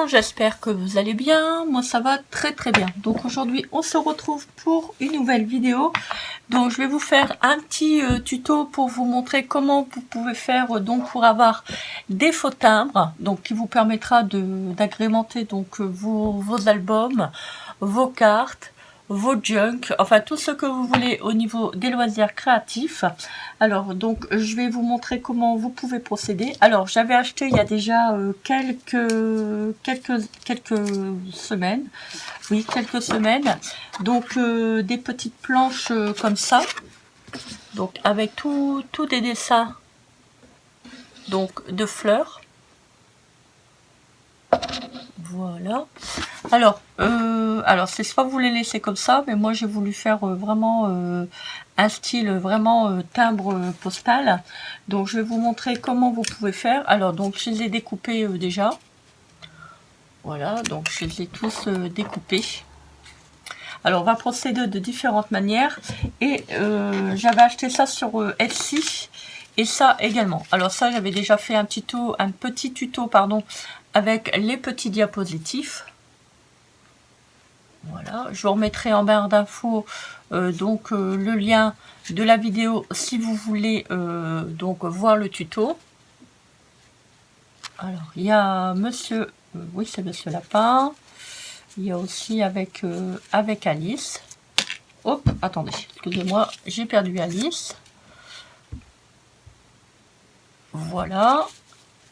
gens, j'espère que vous allez bien. Moi ça va très très bien. Donc aujourd'hui on se retrouve pour une nouvelle vidéo. Donc je vais vous faire un petit tuto pour vous montrer comment vous pouvez faire donc pour avoir des faux timbres, donc qui vous permettra d'agrémenter donc vos albums, vos cartes, vos junk, enfin tout ce que vous voulez au niveau des loisirs créatifs. Alors donc je vais vous montrer comment vous pouvez procéder. Alors j'avais acheté il y a déjà quelques semaines, oui quelques semaines, donc des petites planches comme ça, donc avec tout des dessins donc de fleurs. Voilà. Alors c'est soit vous les laissez comme ça, mais moi j'ai voulu faire vraiment un style vraiment timbre postal. Donc je vais vous montrer comment vous pouvez faire. Alors donc je les ai découpés déjà. Voilà, donc je les ai tous découpés. Alors on va procéder de différentes manières. Et j'avais acheté ça sur Etsy. Et ça également. Alors ça j'avais déjà fait un petit tuto pardon, avec les petits diapositifs. Voilà, je vous remettrai en barre d'infos donc le lien de la vidéo si vous voulez donc voir le tuto. Alors il y a monsieur, oui c'est monsieur Lapin. Il y a aussi avec Alice. Hop, attendez, excusez-moi, j'ai perdu Alice. Voilà.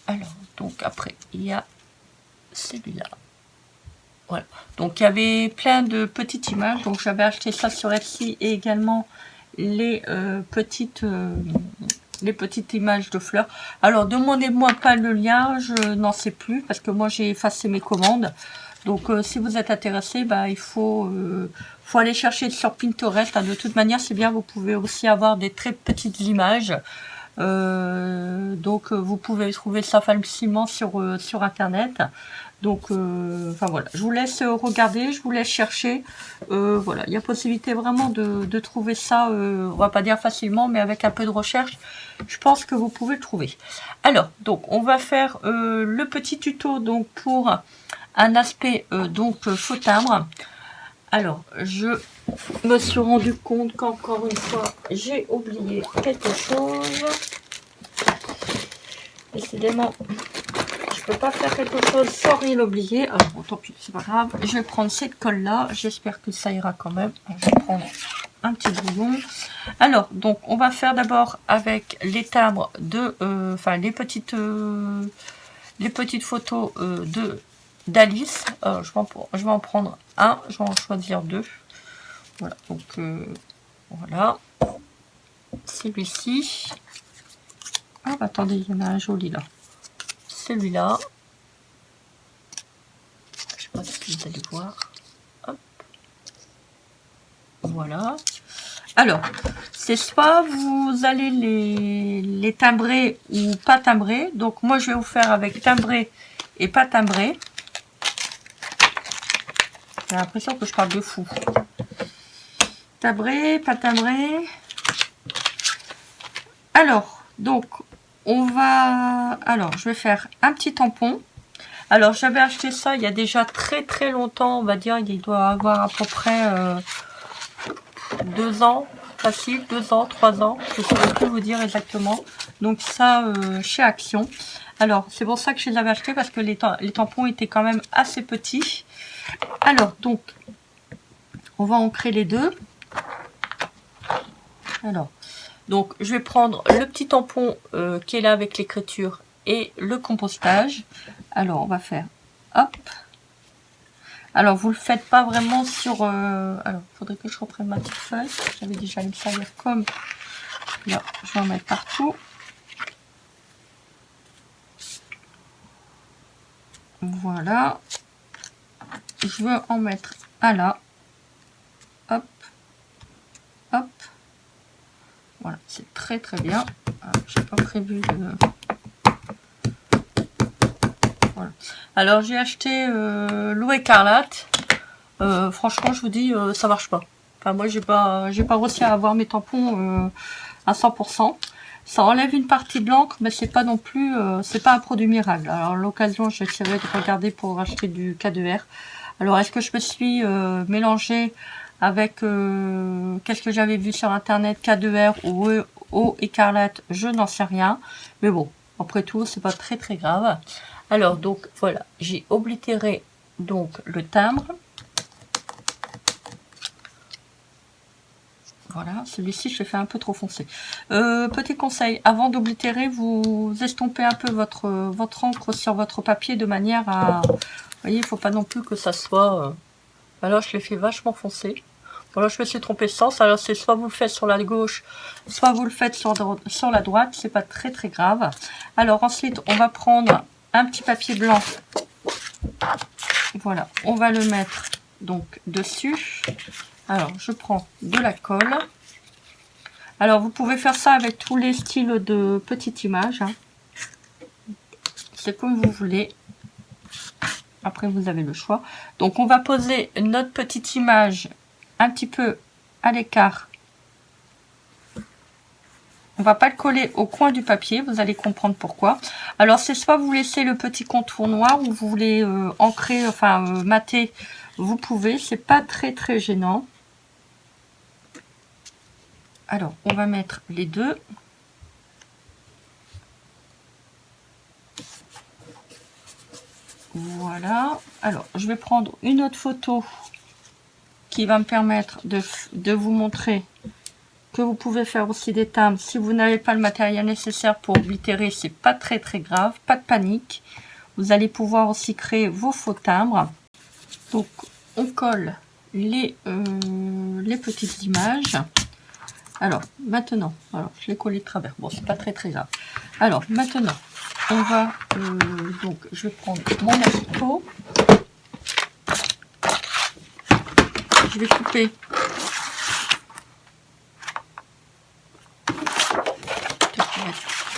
Alors donc après il y a celui-là. Voilà. Donc il y avait plein de petites images. Donc j'avais acheté ça sur Etsy et également les petites images de fleurs. Alors demandez-moi pas le lien, je n'en sais plus parce que moi j'ai effacé mes commandes. Donc si vous êtes intéressé, bah, il faut aller chercher sur Pinterest. Hein. De toute manière c'est bien, vous pouvez aussi avoir des très petites images. Donc vous pouvez trouver ça facilement sur internet. Donc enfin voilà, je vous laisse regarder, je vous laisse chercher. Voilà, il y a possibilité vraiment de trouver ça, on va pas dire facilement, mais avec un peu de recherche, je pense que vous pouvez le trouver. Alors donc on va faire le petit tuto donc pour un aspect donc faux timbre. Alors je me suis rendu compte qu'encore une fois j'ai oublié quelque chose. Décidément, je peux pas faire quelque chose sans rien oublier. Alors bon, tant pis, c'est pas grave. Je vais prendre cette colle là. J'espère que ça ira quand même. Je vais prendre un petit brouillon. Alors donc on va faire d'abord avec les timbres de, enfin les petites photos d'Alice. Je vais en prendre un. Je vais en choisir deux. Voilà, donc voilà. Celui-ci. Ah bah attendez, il y en a un joli là. Celui-là. Je sais pas si vous allez voir. Hop. Voilà. Alors, c'est soit vous allez les timbrer ou pas timbrer. Donc moi je vais vous faire avec timbré et pas timbré. J'ai l'impression que je parle de fou. Timbré, pas timbré. Alors, donc on va... Alors, je vais faire un petit tampon. Alors, j'avais acheté ça il y a déjà très très longtemps. On va dire, il doit avoir à peu près 2 ans. Facile, 2 ans, 3 ans. Je ne saurais plus vous dire exactement. Donc ça, chez Action. Alors, c'est pour ça que je les avais achetés parce que les tampons étaient quand même assez petits. Alors, donc, on va ancrer les deux. Alors... Donc, je vais prendre le petit tampon qui est là avec l'écriture et le compostage. Alors, on va faire hop. Alors, vous ne le faites pas vraiment sur... alors, il faudrait que je reprenne ma petite feuille. J'avais déjà une servir comme... Là, je vais en mettre partout. Voilà. Je veux en mettre un là. Hop. Hop. Voilà, c'est très très bien. J'ai pas prévu de... Voilà. Alors j'ai acheté l'eau écarlate. Franchement, je vous dis, ça marche pas. Enfin, moi, j'ai pas réussi à avoir mes tampons à 100%. Ça enlève une partie de l'encre, mais c'est pas non plus, c'est pas un produit miracle. Alors à l'occasion, j'essaierai de regarder pour acheter du K2R. Alors est-ce que je me suis mélangé avec qu'est-ce que j'avais vu sur internet, K2R ou eau écarlate, je n'en sais rien. Mais bon, après tout, c'est pas très très grave. Alors donc voilà, j'ai oblitéré donc le timbre. Voilà, celui-ci, je l'ai fait un peu trop foncé. Petit conseil, avant d'oblitérer, vous estompez un peu votre encre sur votre papier de manière à... Vous voyez, il ne faut pas non plus que ça soit... Alors, je l'ai fait vachement foncé. Voilà, je me suis trompée de sens. Alors, c'est soit vous le faites sur la gauche, soit vous le faites sur la droite. C'est pas très très grave. Alors, ensuite, on va prendre un petit papier blanc. Voilà, on va le mettre donc dessus. Alors, je prends de la colle. Alors, vous pouvez faire ça avec tous les styles de petites images. Hein. C'est comme vous voulez. Après, vous avez le choix. Donc, on va poser notre petite image un petit peu à l'écart. On va pas le coller au coin du papier. Vous allez comprendre pourquoi. Alors, c'est soit vous laissez le petit contour noir ou vous voulez ancrer, enfin, mater. Vous pouvez. C'est pas très, très gênant. Alors, on va mettre les deux. Voilà. Alors, je vais prendre une autre photo qui va me permettre de vous montrer que vous pouvez faire aussi des timbres. Si vous n'avez pas le matériel nécessaire pour oblitérer, c'est pas très très grave. Pas de panique. Vous allez pouvoir aussi créer vos faux timbres. Donc, on colle les petites images. Alors, maintenant, je l'ai collé de travers. Bon, c'est pas très très grave. Alors, maintenant, on va, donc, je vais prendre mon asticot. Je vais couper.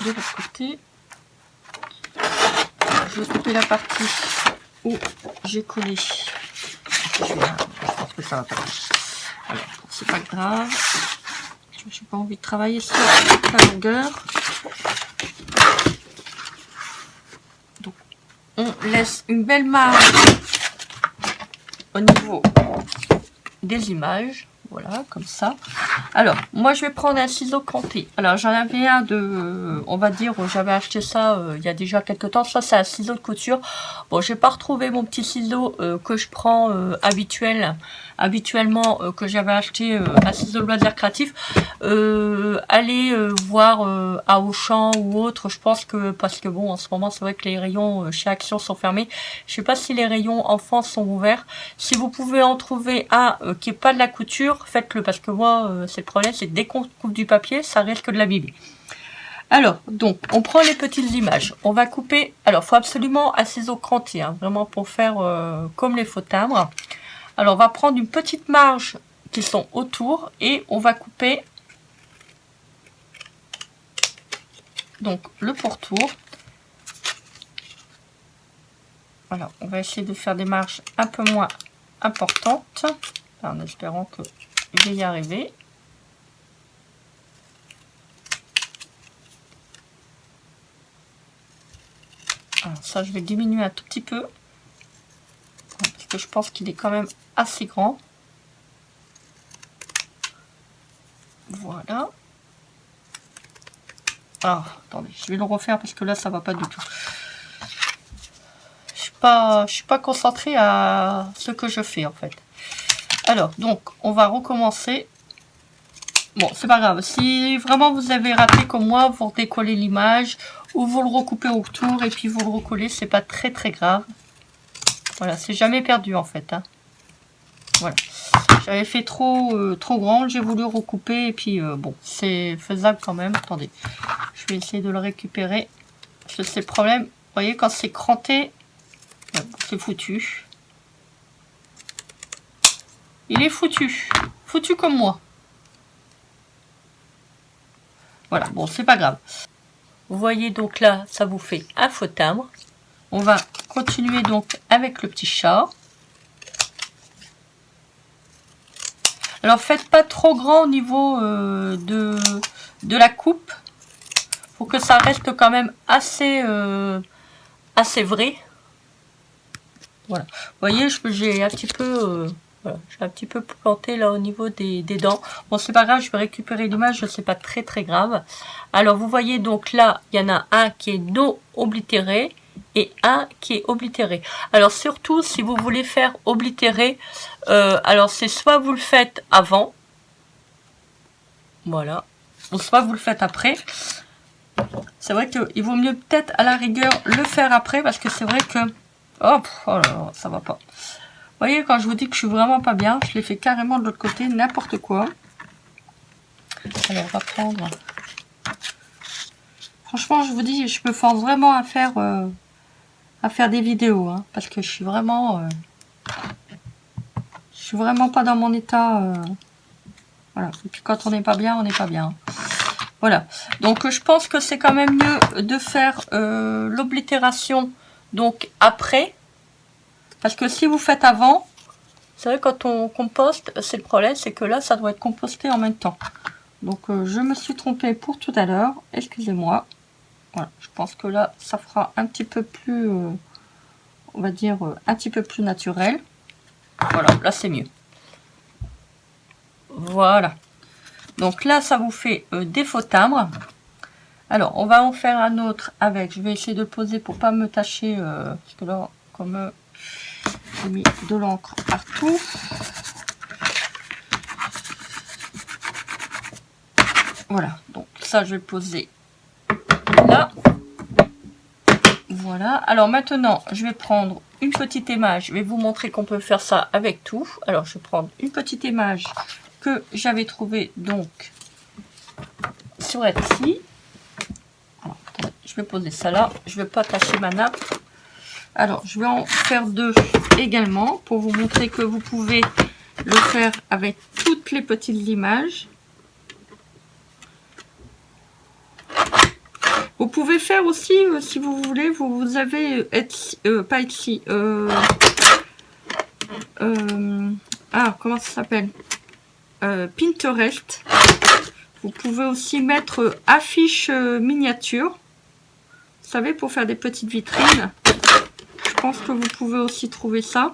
De l'autre côté. Je vais couper la partie où j'ai collé. Je pense que ça va pas. Alors, c'est pas grave. Je n'ai pas envie de travailler sur la longueur. Donc, on laisse une belle marge au niveau des images. Voilà, comme ça. Alors, moi, je vais prendre un ciseau cranté. Alors, j'en avais un de... on va dire, j'avais acheté ça il y a déjà quelques temps. Ça, c'est un ciseau de couture. Bon, j'ai pas retrouvé mon petit ciseau que je prends habituellement, que j'avais acheté un ciseau de loisir créatif. Allez voir à Auchan ou autre. Je pense que, parce que bon, en ce moment, c'est vrai que les rayons chez Action sont fermés. Je sais pas si les rayons enfants sont ouverts. Si vous pouvez en trouver un qui est pas de la couture, faites-le, parce que moi, c'est le problème, c'est que dès qu'on coupe du papier, ça risque de l'abîmer. Alors, donc, on prend les petites images. On va couper, alors, il faut absolument un ciseau cranté, hein, vraiment pour faire comme les faux timbres. Alors, on va prendre une petite marge qui sont autour et on va couper donc le pourtour. Voilà, on va essayer de faire des marges un peu moins importantes, en espérant que je vais y arriver. Alors ça, je vais diminuer un tout petit peu, parce que je pense qu'il est quand même assez grand. Voilà. Alors, attendez, je vais le refaire parce que là, ça va pas du tout. Je suis pas concentrée à ce que je fais en fait. Alors, donc, on va recommencer. Bon, c'est pas grave. Si vraiment vous avez raté comme moi, vous décollez l'image ou vous le recoupez autour et puis vous le recollez, c'est pas très très grave. Voilà, c'est jamais perdu en fait. Hein. Voilà. J'avais fait trop grand, j'ai voulu recouper et puis bon, c'est faisable quand même. Attendez, je vais essayer de le récupérer. C'est le problème. Vous voyez, quand c'est cranté, c'est foutu. Il est foutu. Foutu comme moi. Voilà, bon, c'est pas grave. Vous voyez donc là, ça vous fait un faux timbre. On va continuer donc avec le petit chat. Alors, faites pas trop grand au niveau de la coupe. pour que ça reste quand même assez, assez vrai. Voilà. Vous voyez, j'ai un petit peu... voilà, j'ai un petit peu planté là au niveau des dents. Bon, c'est pas grave, je vais récupérer l'image, c'est pas très très grave. Alors, vous voyez, donc là, il y en a un qui est non oblitéré et un qui est oblitéré. Alors, surtout, si vous voulez faire oblitérer, alors c'est soit vous le faites avant, voilà, ou soit vous le faites après. C'est vrai qu'il vaut mieux peut-être à la rigueur le faire après, parce que c'est vrai que... Oh, oh là là, ça va pas. Vous voyez, quand je vous dis que je suis vraiment pas bien, je l'ai fait carrément de l'autre côté, n'importe quoi. Alors, on va prendre... Franchement, je vous dis, je me force vraiment à faire des vidéos, hein, parce que je suis vraiment pas dans mon état. Voilà. Et puis quand on n'est pas bien, on n'est pas bien. Voilà. Donc, je pense que c'est quand même mieux de faire l'oblitération donc après, parce que si vous faites avant, c'est vrai, quand on composte, c'est le problème, c'est que là, ça doit être composté en même temps. Donc, je me suis trompée pour tout à l'heure. Excusez-moi. Voilà, je pense que là, ça fera un petit peu plus, on va dire, un petit peu plus naturel. Voilà, là, c'est mieux. Voilà. Donc là, ça vous fait des faux timbres. Alors, on va en faire un autre avec. Je vais essayer de le poser pour pas me tâcher, parce que là, comme j'ai mis de l'encre partout. Voilà, donc ça, je vais le poser là. Voilà, alors maintenant, je vais prendre une petite image. Je vais vous montrer qu'on peut faire ça avec tout. Alors, je vais prendre une petite image que j'avais trouvée donc sur Etsy. Alors, attendez, je vais poser ça là. Je ne vais pas tâcher ma nappe. Alors, je vais en faire deux également pour vous montrer que vous pouvez le faire avec toutes les petites images. Vous pouvez faire aussi, si vous voulez, vous avez Etsy, pas Etsy, comment ça s'appelle, Pinterest. Vous pouvez aussi mettre affiches miniatures, vous savez, pour faire des petites vitrines. Je pense que vous pouvez aussi trouver ça.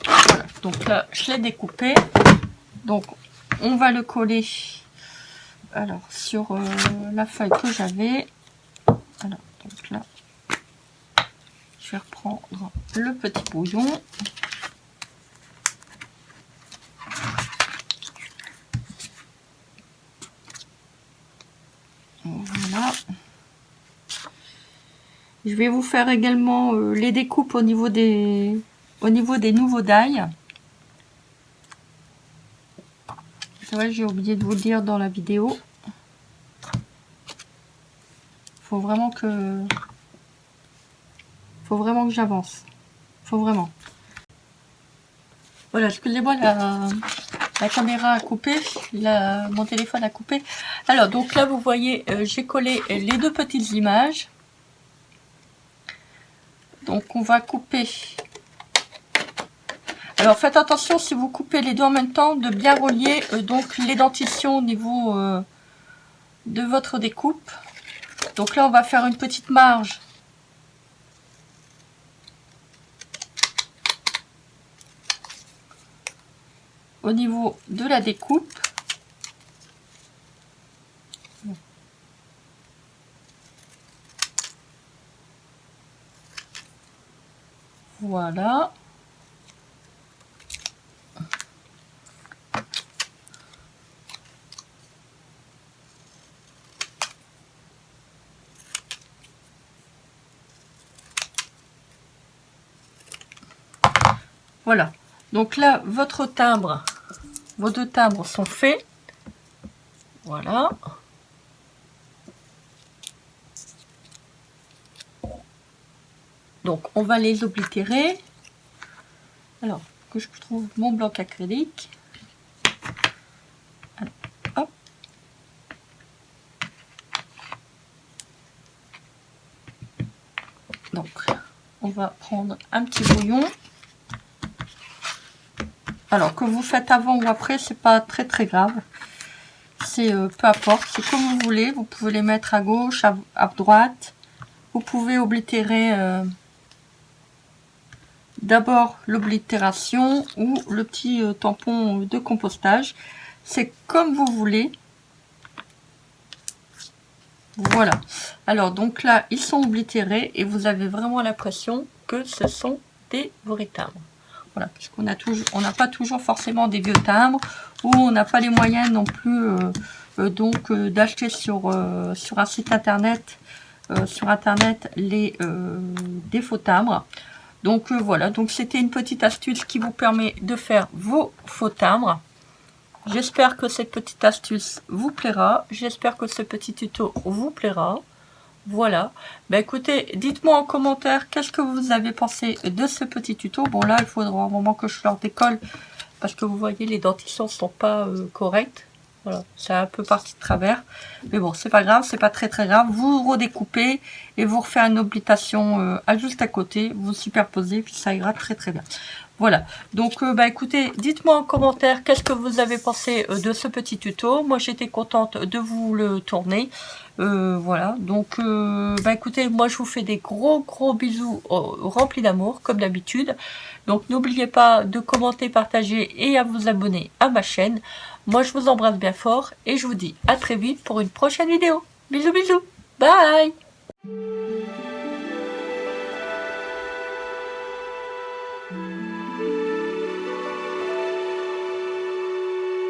Voilà, donc là, je l'ai découpé. Donc, on va le coller alors sur la feuille que j'avais. Alors, donc là, je vais reprendre le petit bouillon. Voilà. Je vais vous faire également les découpes au niveau des nouveaux die. C'est vrai, j'ai oublié de vous le dire dans la vidéo. Faut vraiment que j'avance. Faut vraiment. Voilà, excusez-moi, la caméra a coupé, mon téléphone a coupé. Alors, donc là, vous voyez, j'ai collé les deux petites images. Donc, on va couper. Alors, faites attention, si vous coupez les deux en même temps, de bien relier donc les dentitions au niveau de votre découpe. Donc là, on va faire une petite marge. Au niveau de la découpe. Voilà. Voilà. Donc là, votre timbre, vos deux timbres sont faits. Voilà. Donc, on va les oblitérer. Alors, que je trouve mon bloc acrylique. Alors, hop. Donc, on va prendre un petit bouillon. Alors, que vous faites avant ou après, c'est pas très très grave. C'est peu importe, c'est comme vous voulez. Vous pouvez les mettre à gauche, à droite. Vous pouvez oblitérer d'abord l'oblitération ou le petit tampon de compostage. C'est comme vous voulez. Voilà. Alors, donc là, ils sont oblitérés et vous avez vraiment l'impression que ce sont des vrais timbres. Voilà, puisqu'on n'a pas toujours forcément des vieux timbres ou on n'a pas les moyens non plus d'acheter sur un site internet, des faux timbres. Donc voilà, donc c'était une petite astuce qui vous permet de faire vos faux timbres. J'espère que cette petite astuce vous plaira. J'espère que ce petit tuto vous plaira. Voilà. Ben écoutez, dites-moi en commentaire qu'est-ce que vous avez pensé de ce petit tuto. Bon là, il faudra un moment que je leur décolle parce que vous voyez, les dentitions sont pas correctes. Voilà, c'est un peu parti de travers. Mais bon, c'est pas grave, c'est pas très très grave. Vous redécoupez et vous refaites une oblitation juste à côté. Vous superposez, puis ça ira très très bien. Voilà, donc bah écoutez, dites-moi en commentaire qu'est-ce que vous avez pensé de ce petit tuto. Moi j'étais contente de vous le tourner. Voilà, donc bah écoutez, moi je vous fais des gros bisous remplis d'amour comme d'habitude. Donc n'oubliez pas de commenter, partager et à vous abonner à ma chaîne. Moi je vous embrasse bien fort et je vous dis à très vite pour une prochaine vidéo. Bisous bisous, bye.